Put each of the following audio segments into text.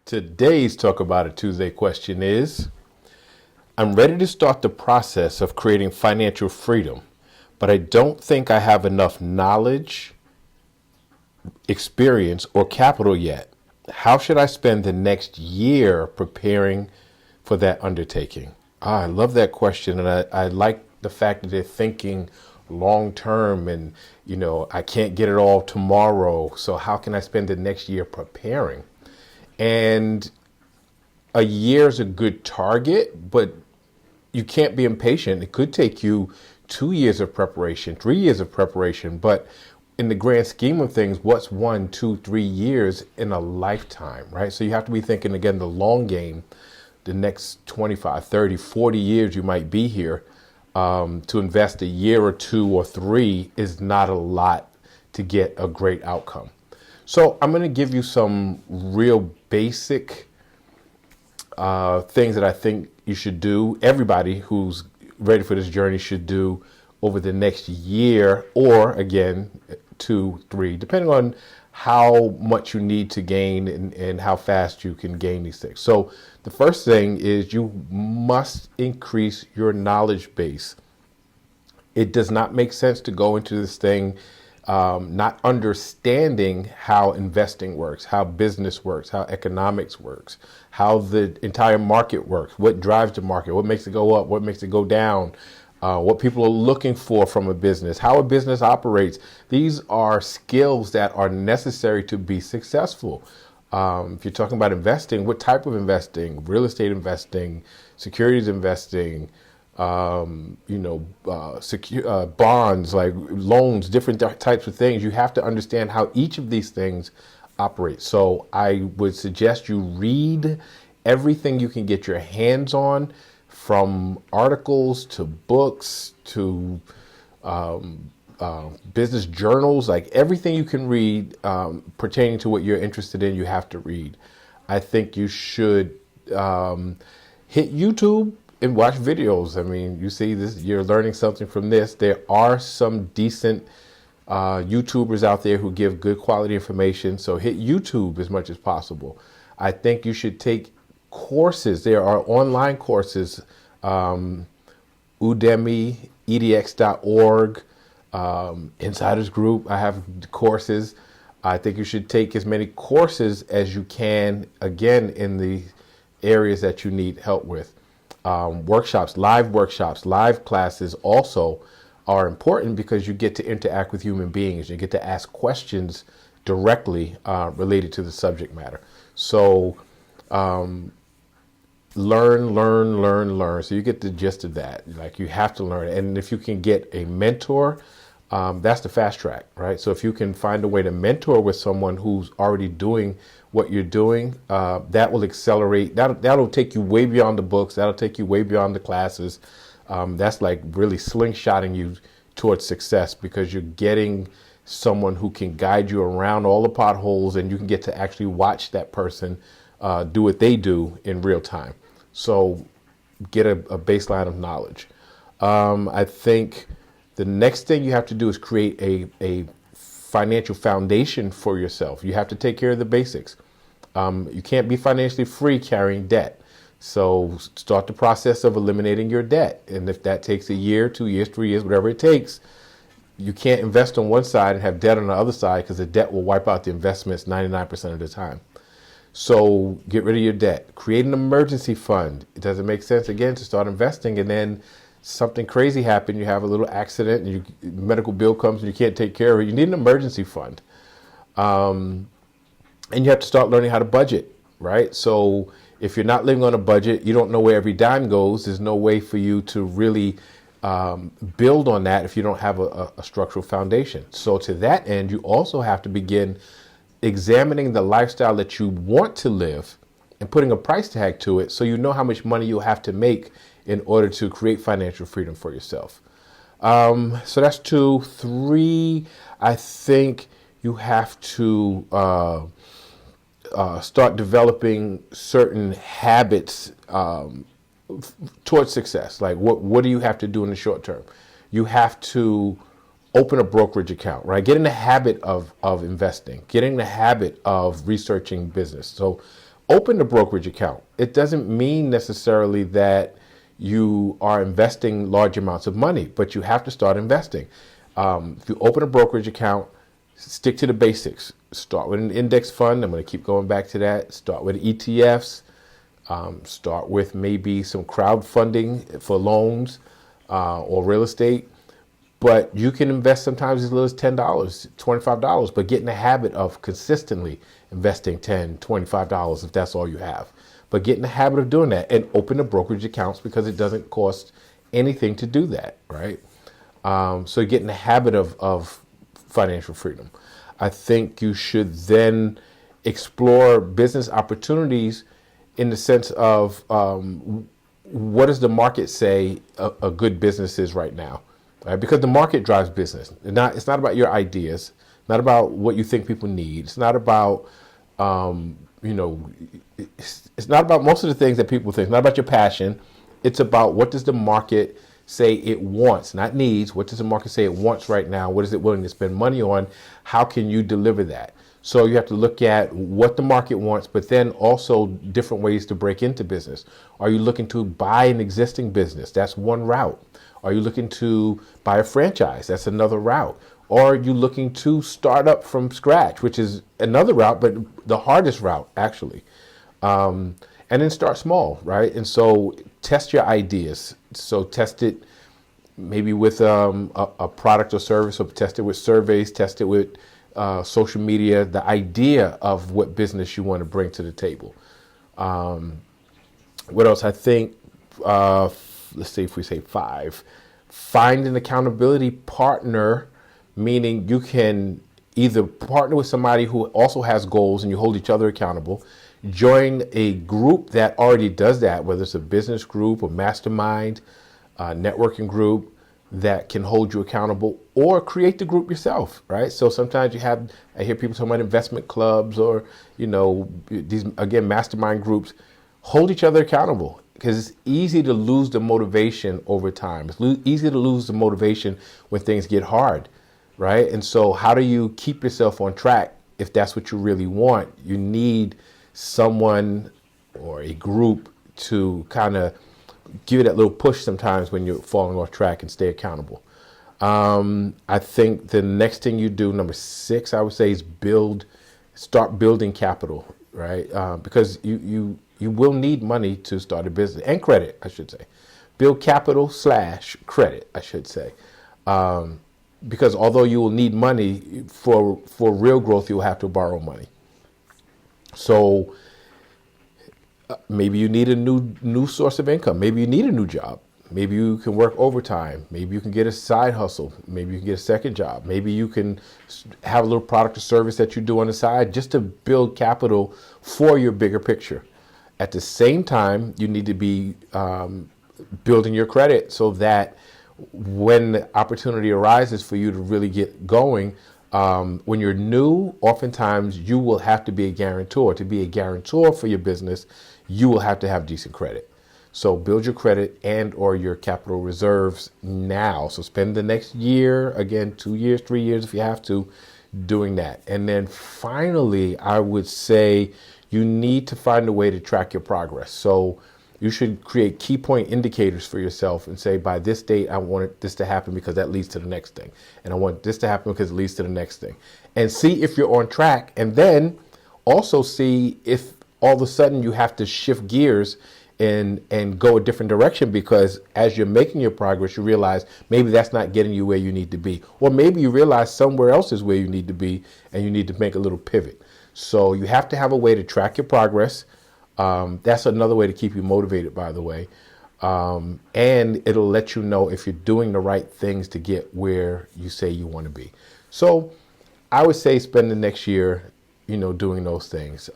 Today's Talk About It Tuesday question is, I'm ready to start the process of creating financial freedom, but I don't think I have enough knowledge, experience, or capital yet. How should I spend the next year preparing for that undertaking? I love that question, and I like the fact that they're thinking long term and, I can't get it all tomorrow. So how can I spend the next year preparing? And a year is a good target, but you can't be impatient. It could take you 2 years of preparation, 3 years of preparation. But in the grand scheme of things, what's 1, 2, 3 years in a lifetime, right? So you have to be thinking, again, the long game, the next 25, 30, 40 years you might be here. To invest a year or 2 or 3 is not a lot to get a great outcome. So I'm going to give you some real basic things that I think you should do. Everybody who's ready for this journey should do over the next year, or again, 2, 3, depending on how much you need to gain and how fast you can gain these things. So the first thing is you must increase your knowledge base. It does not make sense to go into this thing not understanding how investing works, how business works, how economics works, how the entire market works, what drives the market, what makes it go up, what makes it go down, what people are looking for from a business, how a business operates. These are skills that are necessary to be successful. If you're talking about investing, what type of investing? Real estate investing, securities investing, bonds, like loans, different types of things. You have to understand how each of these things operate. So I would suggest you read everything you can get your hands on, from articles to books to business journals, like everything you can read pertaining to what you're interested in, you have to read. I think you should hit YouTube and watch videos. I mean, you see this, you're learning something from this. There are some decent YouTubers out there who give good quality information. So hit YouTube as much as possible. I think you should take courses. There are online courses, Udemy, edx.org, Insiders Group. I have courses. I think you should take as many courses as you can, again, in the areas that you need help with. Workshops, live classes also are important because you get to interact with human beings. You get to ask questions directly related to the subject matter. So learn. So you get the gist of that. Like, you have to learn. And if you can get a mentor, that's the fast track, right? So if you can find a way to mentor with someone who's already doing what you're doing, that will accelerate. That'll take you way beyond the books. That'll take you way beyond the classes. That's like really slingshotting you towards success, because you're getting someone who can guide you around all the potholes, and you can get to actually watch that person do what they do in real time. So get a baseline of knowledge. I think the next thing you have to do is create a financial foundation for yourself. You have to take care of the basics. You can't be financially free carrying debt. So start the process of eliminating your debt. And if that takes a year, 2 years, 3 years, whatever it takes, you can't invest on one side and have debt on the other side, because the debt will wipe out the investments 99% of the time. So get rid of your debt. Create an emergency fund. It doesn't make sense, again, to start investing and then something crazy happens. You have a little accident and medical bill comes and you can't take care of it. You need an emergency fund. And you have to start learning how to budget, right? So if you're not living on a budget, you don't know where every dime goes. There's no way for you to really build on that if you don't have a structural foundation. So to that end, you also have to begin examining the lifestyle that you want to live and putting a price tag to it, so you know how much money you'll have to make in order to create financial freedom for yourself. So that's 2. 3, I think you have to start developing certain habits towards success. Like, what do you have to do in the short term? You have to open a brokerage account, right? Get in the habit of investing. Get in the habit of researching business. So open a brokerage account. It doesn't mean necessarily that you are investing large amounts of money, but you have to start investing. If you open a brokerage account, stick to the basics. Start with an index fund. I'm going to keep going back to that. Start with ETFs. Start with maybe some crowdfunding for loans or real estate. But you can invest sometimes as little as $10, $25, but get in the habit of consistently investing $10, $25 if that's all you have. But get in the habit of doing that and open the brokerage accounts because it doesn't cost anything to do that, right? So get in the habit of financial freedom. I think you should then explore business opportunities in the sense of what does the market say a good business is right now? Right? Because the market drives business. It's not about your ideas, not about what you think people need. It's not about, it's not about most of the things that people think. It's not about your passion. It's about what does the market say it wants, not needs. What does the market say it wants right now? What is it willing to spend money on? How can you deliver that? So you have to look at what the market wants, but then also different ways to break into business. Are you looking to buy an existing business? That's one route. Are you looking to buy a franchise? That's another route. Or are you looking to start up from scratch, which is another route, but the hardest route, actually. And then start small, right? And so test your ideas. So test it maybe with a product or service, or test it with surveys, test it with social media, the idea of what business you want to bring to the table. What else? I think, let's see if we say 5, find an accountability partner, meaning you can either partner with somebody who also has goals and you hold each other accountable, join a group that already does that, whether it's a business group, a mastermind, networking group that can hold you accountable, or create the group yourself, right? So sometimes I hear people talking about investment clubs or, these, again, mastermind groups. Hold each other accountable because it's easy to lose the motivation over time. It's easy to lose the motivation when things get hard, right? And so how do you keep yourself on track if that's what you really want? You need someone or a group to kind of give you that little push sometimes when you're falling off track and stay accountable. I think the next thing you do, number 6, I would say, is start building capital, right? Because you will need money to start a business, and credit, I should say. Build capital / credit, I should say. Because although you will need money for real growth, you'll have to borrow money. So maybe you need a new source of income. Maybe you need a new job. Maybe you can work overtime. Maybe you can get a side hustle. Maybe you can get a second job. Maybe you can have a little product or service that you do on the side just to build capital for your bigger picture. At the same time, you need to be building your credit so that when the opportunity arises for you to really get going, when you're new, oftentimes you will have to be a guarantor. To be a guarantor for your business, you will have to have decent credit. So build your credit and or your capital reserves now. So spend the next year, again, 2 years, 3 years if you have to, doing that. And then finally, I would say you need to find a way to track your progress. So you should create key point indicators for yourself and say, by this date, I want this to happen because that leads to the next thing. And I want this to happen because it leads to the next thing. And see if you're on track. And then also see if all of a sudden you have to shift gears and go a different direction, because as you're making your progress, you realize maybe that's not getting you where you need to be. Or maybe you realize somewhere else is where you need to be and you need to make a little pivot. So you have to have a way to track your progress. That's another way to keep you motivated, by the way. And it'll let you know if you're doing the right things to get where you say you want to be. So I would say spend the next year, doing those things.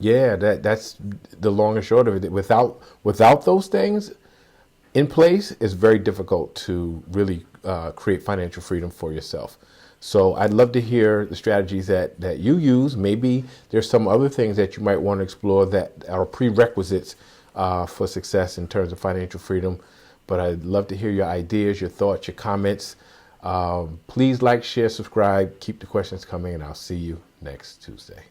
That's the long and short of it. Without those things in place, it's very difficult to really create financial freedom for yourself. So I'd love to hear the strategies that you use. Maybe there's some other things that you might want to explore that are prerequisites for success in terms of financial freedom. But I'd love to hear your ideas, your thoughts, your comments. Please like, share, subscribe. Keep the questions coming, and I'll see you next Tuesday.